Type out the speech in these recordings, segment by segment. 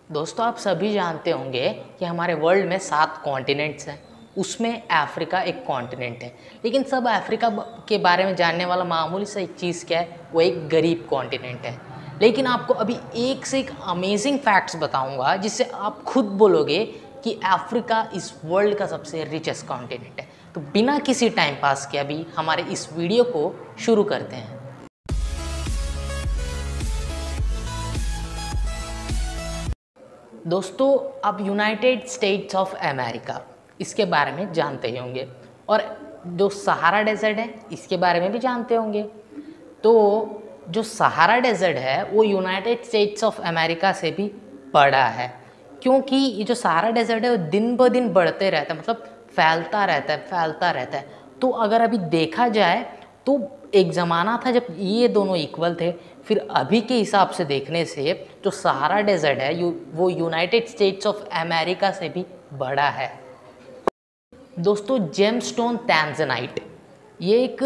दोस्तों आप सभी जानते होंगे कि हमारे वर्ल्ड में 7 कॉन्टिनेंट्स हैं। उसमें अफ्रीका एक कॉन्टिनेंट है। लेकिन सब अफ्रीका के बारे में जानने वाला मामूली सा एक चीज़ क्या है, वो एक गरीब कॉन्टिनेंट है। लेकिन आपको अभी एक से एक अमेजिंग फैक्ट्स बताऊंगा जिससे आप खुद बोलोगे कि अफ्रीका इस वर्ल्ड का सबसे रिचेस्ट कॉन्टिनेंट है। तो बिना किसी टाइम पास के अभी हमारे इस वीडियो को शुरू करते हैं। दोस्तों आप यूनाइटेड स्टेट्स ऑफ अमेरिका इसके बारे में जानते ही होंगे, और जो सहारा डेजर्ट है इसके बारे में भी जानते होंगे। तो जो सहारा डेजर्ट है वो यूनाइटेड स्टेट्स ऑफ अमेरिका से भी बड़ा है, क्योंकि ये जो सहारा डेजर्ट है वो दिन ब दिन बढ़ते रहता है, मतलब फैलता रहता है। तो अगर अभी देखा जाए तो एक ज़माना था जब ये दोनों इक्वल थे, फिर अभी के हिसाब से देखने से जो सहारा डेजर्ट है वो यूनाइटेड स्टेट्स ऑफ अमेरिका से भी बड़ा है। दोस्तों जेमस्टोन टैंजानाइट ये एक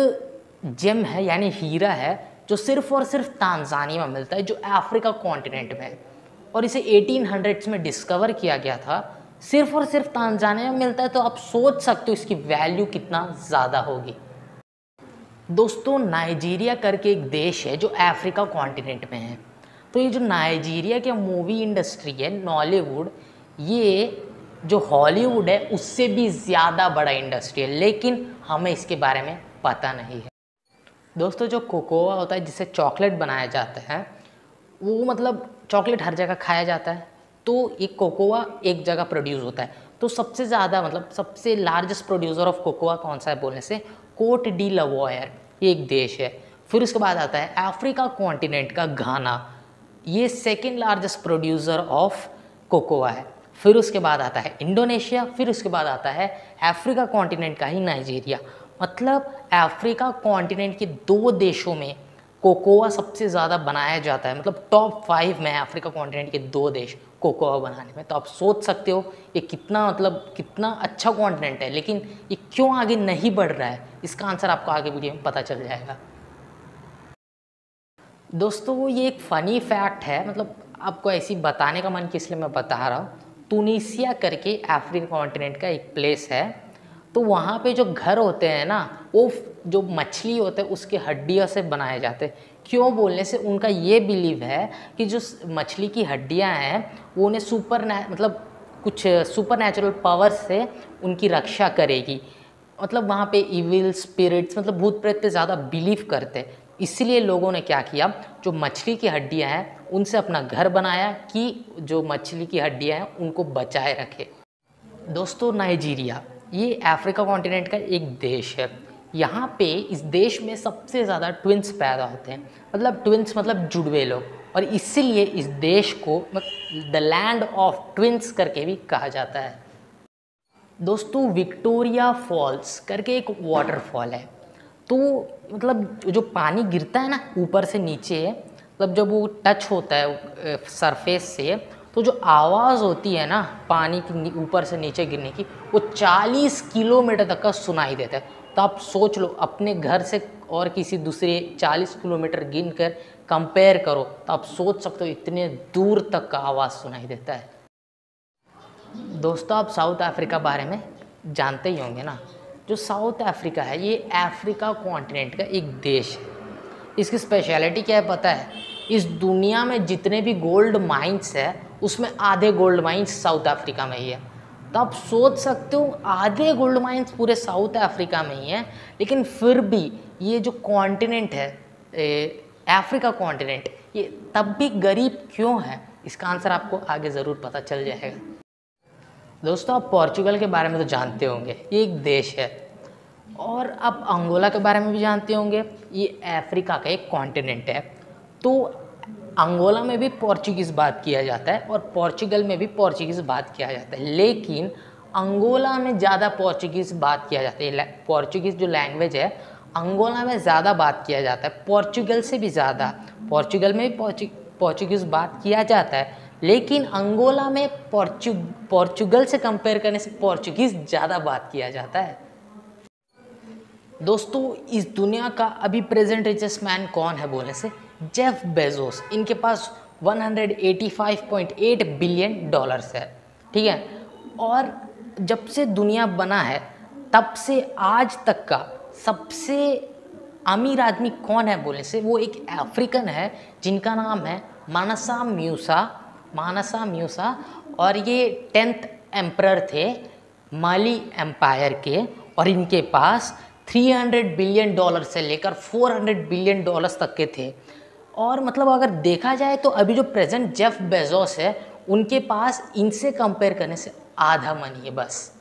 जेम है, यानी हीरा है, जो सिर्फ और सिर्फ तांजानिया में मिलता है, जो अफ्रीका कॉन्टिनेंट में है। और इसे 1800s में डिस्कवर किया गया था। सिर्फ और सिर्फ तांजानिया में मिलता है, तो आप सोच सकते हो इसकी वैल्यू कितना ज़्यादा होगी। दोस्तों नाइजीरिया करके एक देश है जो अफ्रीका कॉन्टिनेंट में है। तो ये जो नाइजीरिया के मूवी इंडस्ट्री है नॉलीवुड, ये जो हॉलीवुड है उससे भी ज़्यादा बड़ा इंडस्ट्री है, लेकिन हमें इसके बारे में पता नहीं है। दोस्तों जो कोकोआ होता है जिससे चॉकलेट बनाया जाता है, वो मतलब चॉकलेट हर जगह खाया जाता है, तो ये कोकोआ एक जगह प्रोड्यूस होता है। तो सबसे ज़्यादा मतलब सबसे लार्जेस्ट प्रोड्यूसर ऑफ कोकोआ कौन सा है बोलने से कोट डी लवॉयर, ये एक देश है। फिर उसके बाद आता है अफ्रीका कॉन्टिनेंट का घाना, ये second largest producer of cocoa है। फिर उसके बाद आता है इंडोनेशिया, फिर उसके बाद आता है अफ्रीका कॉन्टिनेंट का ही नाइजीरिया। मतलब अफ्रीका कॉन्टिनेंट के 2 देशों में कोकोआ सबसे ज़्यादा बनाया जाता है, मतलब टॉप 5 में अफ्रीका कॉन्टिनेंट के 2 देश कोकोआ बनाने में। तो आप सोच सकते हो ये कितना मतलब कितना अच्छा कॉन्टिनेंट है, लेकिन ये क्यों आगे नहीं बढ़ रहा है, इसका आंसर आपको आगे वीडियो में पता चल जाएगा। दोस्तों ये एक फ़नी फैक्ट है, मतलब आपको ऐसी बताने का मन किस लिए मैं बता रहा हूँ। तुनिसिया करके अफ्रीका कॉन्टिनेंट का एक प्लेस है, तो वहाँ पे जो घर होते हैं ना, वो जो मछली होते हैं उसके हड्डियों से बनाए जाते हैं। क्यों बोलने से उनका ये बिलीव है कि जो मछली की हड्डियाँ हैं वो उन्हें मतलब कुछ सुपर नेचुरल पावर से उनकी रक्षा करेगी। मतलब वहाँ पे इविल स्पिरिट्स मतलब भूत प्रेत पे ज़्यादा बिलीव करते हैं। इसलिए लोगों ने क्या किया, जो मछली की हड्डियाँ हैं उनसे अपना घर बनाया कि जो मछली की हड्डियाँ हैं उनको बचाए रखे। दोस्तों नाइजीरिया ये अफ्रीका कॉन्टिनेंट का एक देश है। यहाँ पे इस देश में सबसे ज़्यादा ट्विंस पैदा होते हैं, मतलब ट्विंस मतलब जुड़वे लोग, और इसीलिए इस देश को द लैंड ऑफ ट्विंस करके भी कहा जाता है। दोस्तों विक्टोरिया फॉल्स करके एक वाटरफॉल है। तो मतलब जो पानी गिरता है ना ऊपर से नीचे, मतलब जब वो टच होता है सरफेस से, तो जो आवाज़ होती है ना पानी की ऊपर से नीचे गिरने की, वो 40 किलोमीटर तक का सुनाई देता है। तो आप सोच लो अपने घर से और किसी दूसरे 40 किलोमीटर गिन कर कंपेयर करो, तो आप सोच सकते हो इतने दूर तक का आवाज़ सुनाई देता है। दोस्तों आप साउथ अफ्रीका बारे में जानते ही होंगे ना। जो साउथ अफ्रीका है ये अफ्रीका कॉन्टिनेंट का एक देश है। इसकी स्पेशलिटी क्या है पता है, इस दुनिया में जितने भी गोल्ड माइंस है उसमें आधे गोल्ड माइंस साउथ अफ्रीका में ही है। तो आप सोच सकते हो आधे गोल्ड माइंस पूरे साउथ अफ्रीका में ही है, लेकिन फिर भी ये जो कॉन्टिनेंट है अफ्रीका कॉन्टिनेंट, ये तब भी गरीब क्यों है, इसका आंसर आपको आगे ज़रूर पता चल जाएगा। दोस्तों आप पोर्चुगल के बारे में तो जानते होंगे, ये एक देश है। और आप अंगोला के बारे में भी जानते होंगे, ये अफ्रीका का एक कॉन्टिनेंट है। तो अंगोला में भी पोर्चुगीज़ बात किया जाता है और पोर्चुगल में भी पोर्चुगीज़ बात किया जाता है, लेकिन अंगोला में ज़्यादा पोर्चुगीज़ बात किया जाता है। पोर्चुगीज़ जो लैंग्वेज है अंगोला में ज़्यादा बात किया जाता है, पोर्चुगल से भी ज़्यादा। पोर्चुगल में भी पोर्चुगीज़ बात किया जाता है, लेकिन अंगोला में पोर्चुगल से कंपेयर करने से पोर्चुगीज़ ज़्यादा बात किया जाता है। दोस्तों इस दुनिया का अभी प्रेजेंट रिचेस्ट मैन कौन है बोलने से जेफ बेजोस। इनके पास $185.8 बिलियन है, ठीक है। और जब से दुनिया बना है तब से आज तक का सबसे अमीर आदमी कौन है बोलने से वो एक अफ्रीकन है जिनका नाम है मानसा म्यूसा। और ये 10th एम्परर थे माली एम्पायर के, और इनके पास $300 बिलियन से लेकर $400 बिलियन तक के थे। और मतलब अगर देखा जाए तो अभी जो प्रेजेंट जेफ बेजोस है उनके पास इनसे कंपेयर करने से आधा मनी है बस।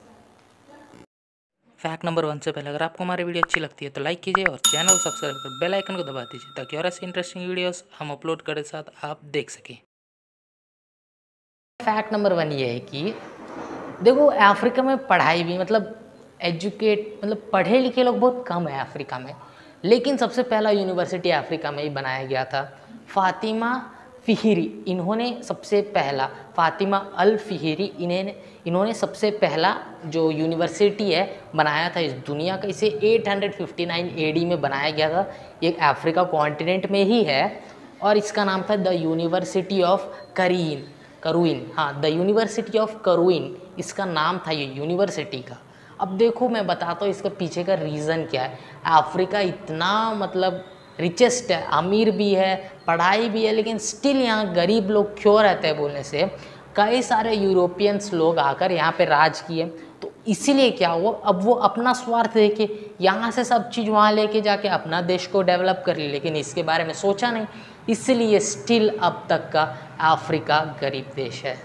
फैक्ट नंबर 1 से पहले अगर आपको हमारी वीडियो अच्छी लगती है तो लाइक कीजिए और चैनल सब्सक्राइब कर बेल आइकन को दबा दीजिए ताकि और ऐसे इंटरेस्टिंग वीडियोस हम अपलोड करने साथ आप देख सकें। फैक्ट नंबर 1 ये है कि देखो अफ्रीका में पढ़ाई भी मतलब पढ़े लिखे लोग बहुत कम है अफ्रीका में, लेकिन सबसे पहला यूनिवर्सिटी अफ्रीका में ही बनाया गया था। फातिमा फ़िहिरी इन्होंने सबसे पहला, फातिमा अल फ़िहिरी इन्होंने सबसे पहला जो यूनिवर्सिटी है बनाया था इस दुनिया का। इसे 859 AD में बनाया गया था। ये अफ्रीका कॉन्टिनेंट में ही है और इसका नाम था द यूनिवर्सिटी ऑफ करुइन। हाँ, द यूनिवर्सिटी ऑफ करुइन इसका नाम था ये यूनिवर्सिटी का। अब देखो मैं बताता हूँ इसके पीछे का रीज़न क्या है। अफ्रीका इतना मतलब रिचेस्ट है, अमीर भी है, पढ़ाई भी है, लेकिन स्टिल यहाँ गरीब लोग क्यों रहते हैं बोलने से कई सारे यूरोपियंस लोग आकर यहाँ पे राज किए। तो इसीलिए क्या हुआ, अब वो अपना स्वार्थ देखे यहाँ से सब चीज़ वहाँ लेके जाके अपना देश को डेवलप कर ली, लेकिन इसके बारे में सोचा नहीं, इसलिए स्टिल अब तक का अफ्रीका गरीब देश है।